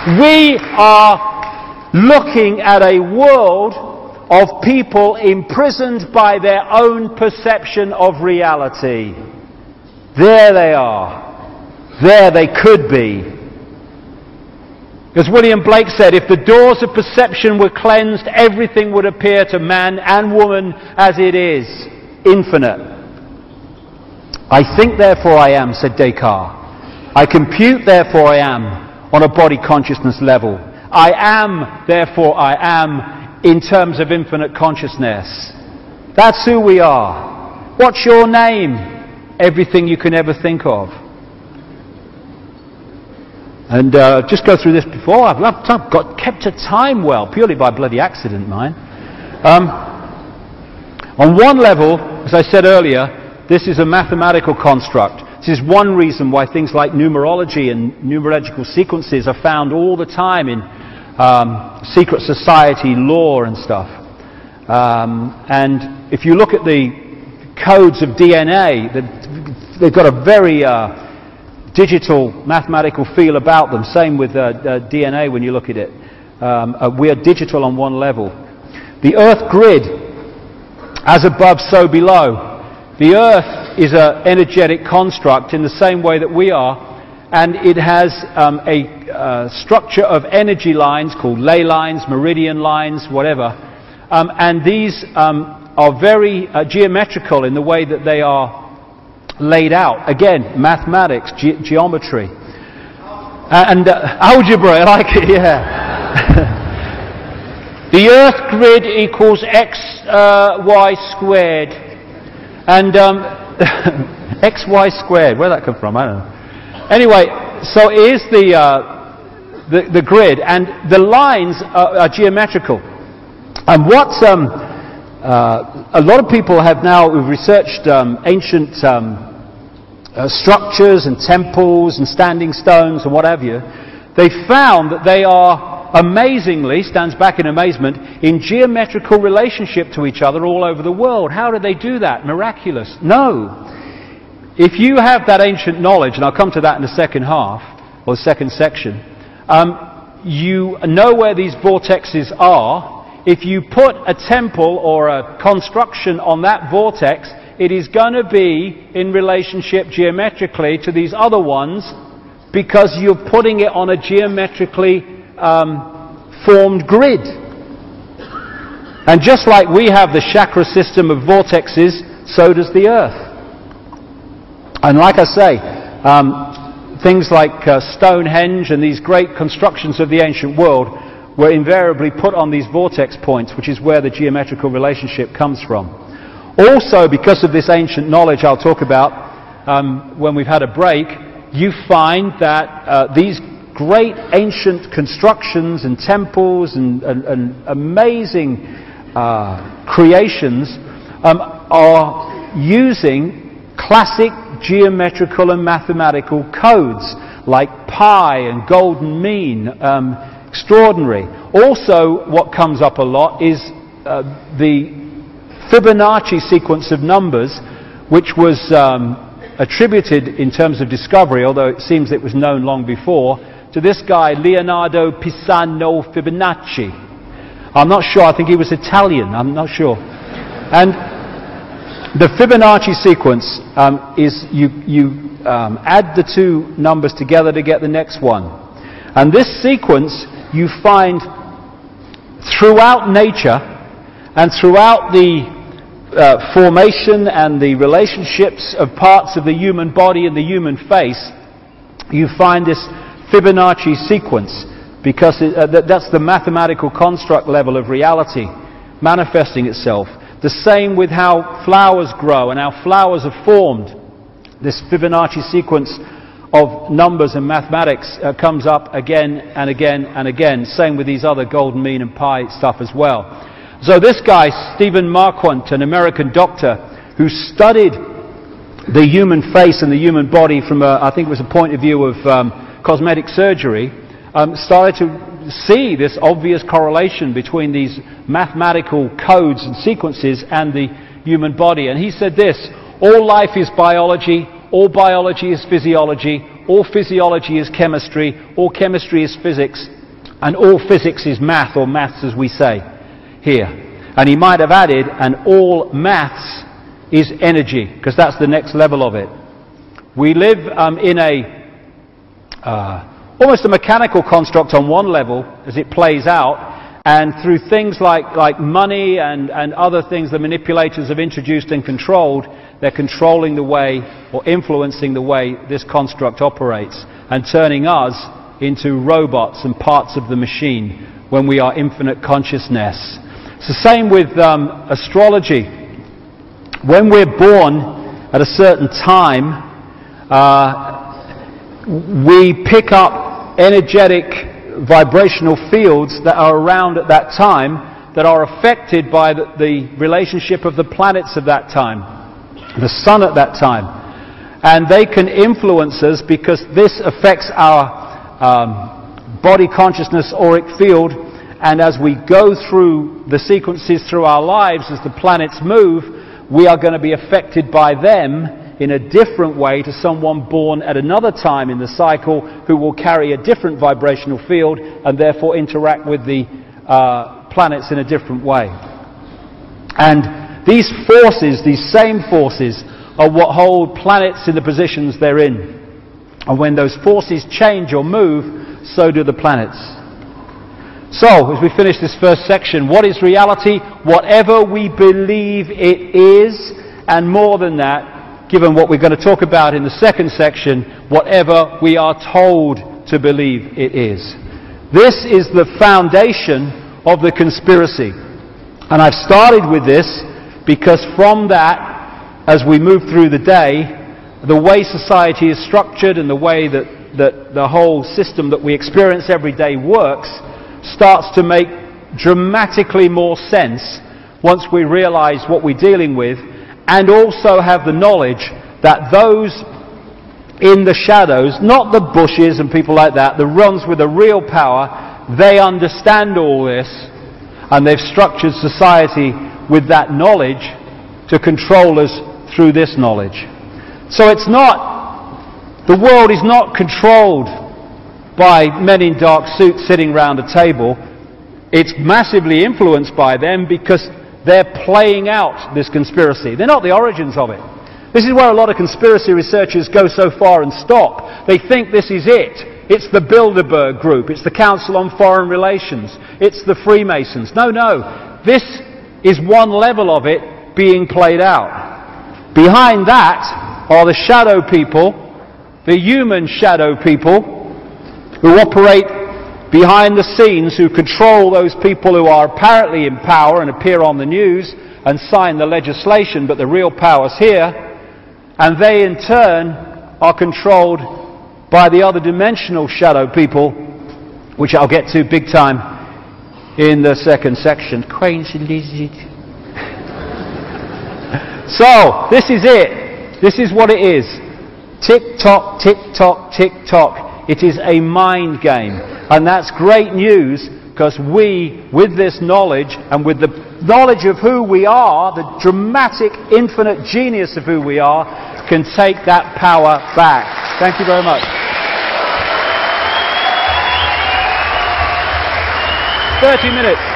We are looking at a world of people imprisoned by their own perception of reality. There they are. There they could be. As William Blake said, if the doors of perception were cleansed, everything would appear to man and woman as it is, infinite. I think, therefore I am, said Descartes. I compute, therefore I am, on a body consciousness level. I am, therefore I am, in terms of infinite consciousness. That's who we are. What's your name? Everything you can ever think of. And just go through this before. I've kept to time well, purely by bloody accident, mine. On one level, as I said earlier, this is a mathematical construct. This is one reason why things like numerology and numerological sequences are found all the time in secret society lore and stuff. And if you look at the codes of DNA, they've got a very digital mathematical feel about them. Same with DNA when you look at it. We are digital on one level. The Earth grid, as above, so below. The Earth is an energetic construct in the same way that we are, and it has a structure of energy lines called ley lines, meridian lines, whatever. And these are very geometrical in the way that they are laid out. Again, mathematics, geometry. And algebra, I like it, yeah. The Earth grid equals xy squared. And xy squared, where did that come from? I don't know. Anyway, so here's the grid, and the lines are geometrical. And what a lot of people have now researched ancient structures and temples and standing stones and what have you. They found that they are amazingly, stands back in amazement, in geometrical relationship to each other all over the world. How did they do that? Miraculous? No. If you have that ancient knowledge, and I'll come to that in the second half, or the second section, you know where these vortexes are. If you put a temple or a construction on that vortex, it is going to be in relationship geometrically to these other ones, because you're putting it on a geometrically formed grid. And just like we have the chakra system of vortexes, so does the Earth. And like I say, things like Stonehenge and these great constructions of the ancient world were invariably put on these vortex points, which is where the geometrical relationship comes from. Also, because of this ancient knowledge I'll talk about when we've had a break, you find that these great ancient constructions and temples and amazing creations are using classic geometrical and mathematical codes like pi and golden mean. Extraordinary. Also, what comes up a lot is the Fibonacci sequence of numbers, which was attributed in terms of discovery, although it seems it was known long before, to this guy Leonardo Pisano Fibonacci. I'm not sure, I think he was Italian, I'm not sure. And the Fibonacci sequence is you add the two numbers together to get the next one. And this sequence you find throughout nature and throughout the formation and the relationships of parts of the human body and the human face. You find this Fibonacci sequence, because that's the mathematical construct level of reality manifesting itself. The same with how flowers grow and how flowers are formed. This Fibonacci sequence of numbers and mathematics comes up again and again and again. Same with these other golden mean and pi stuff as well. So this guy, Stephen Marquardt, an American doctor who studied the human face and the human body from I think it was a point of view of cosmetic surgery, started to see this obvious correlation between these mathematical codes and sequences and the human body. And he said this: all life is biology, all biology is physiology, all physiology is chemistry, all chemistry is physics, And all physics is math, or maths as we say here. And he might have added, and all maths is energy, because that's the next level of it. We live in almost a mechanical construct on one level as it plays out, and through things like money and other things the manipulators have introduced and controlled, they're controlling the way or influencing the way this construct operates and turning us into robots and parts of the machine when we are infinite consciousness. It's the same with astrology. When we're born at a certain time, we pick up energetic vibrational fields that are around at that time that are affected by the relationship of the planets of that time, the sun at that time. And they can influence us because this affects our body consciousness auric field, and as we go through the sequences through our lives, as the planets move, we are going to be affected by them in a different way to someone born at another time in the cycle who will carry a different vibrational field and therefore interact with the planets in a different way. And these forces, these same forces, are what hold planets in the positions they're in. And when those forces change or move, so do the planets. So, as we finish this first section, what is reality? Whatever we believe it is, and more than that, given what we're going to talk about in the second section, whatever we are told to believe it is. This is the foundation of the conspiracy. And I've started with this because from that, as we move through the day, the way society is structured and the way that the whole system that we experience every day works starts to make dramatically more sense once we realize what we're dealing with, and also have the knowledge that those in the shadows, not the bushes and people like that, the ones with the real power, they understand all this, and they've structured society with that knowledge to control us through this knowledge. So it's not, the world is not controlled by men in dark suits sitting round a table. It's massively influenced by them because they're playing out this conspiracy. They're not the origins of it. This is where a lot of conspiracy researchers go so far and stop. They think this is it. It's the Bilderberg Group. It's the Council on Foreign Relations. It's the Freemasons. No. This is one level of it being played out. Behind that are the shadow people, the human shadow people, who operate behind the scenes, who control those people who are apparently in power and appear on the news and sign the legislation, but the real power's here. And they in turn are controlled by the other dimensional shadow people, which I'll get to big time in the second section. Crazy lizard. So, this is it. This is what it is. Tick-tock, tick-tock, tick-tock. It is a mind game. And that's great news, because we, with this knowledge, and with the knowledge of who we are, the dramatic, infinite genius of who we are, can take that power back. Thank you very much. 30 minutes.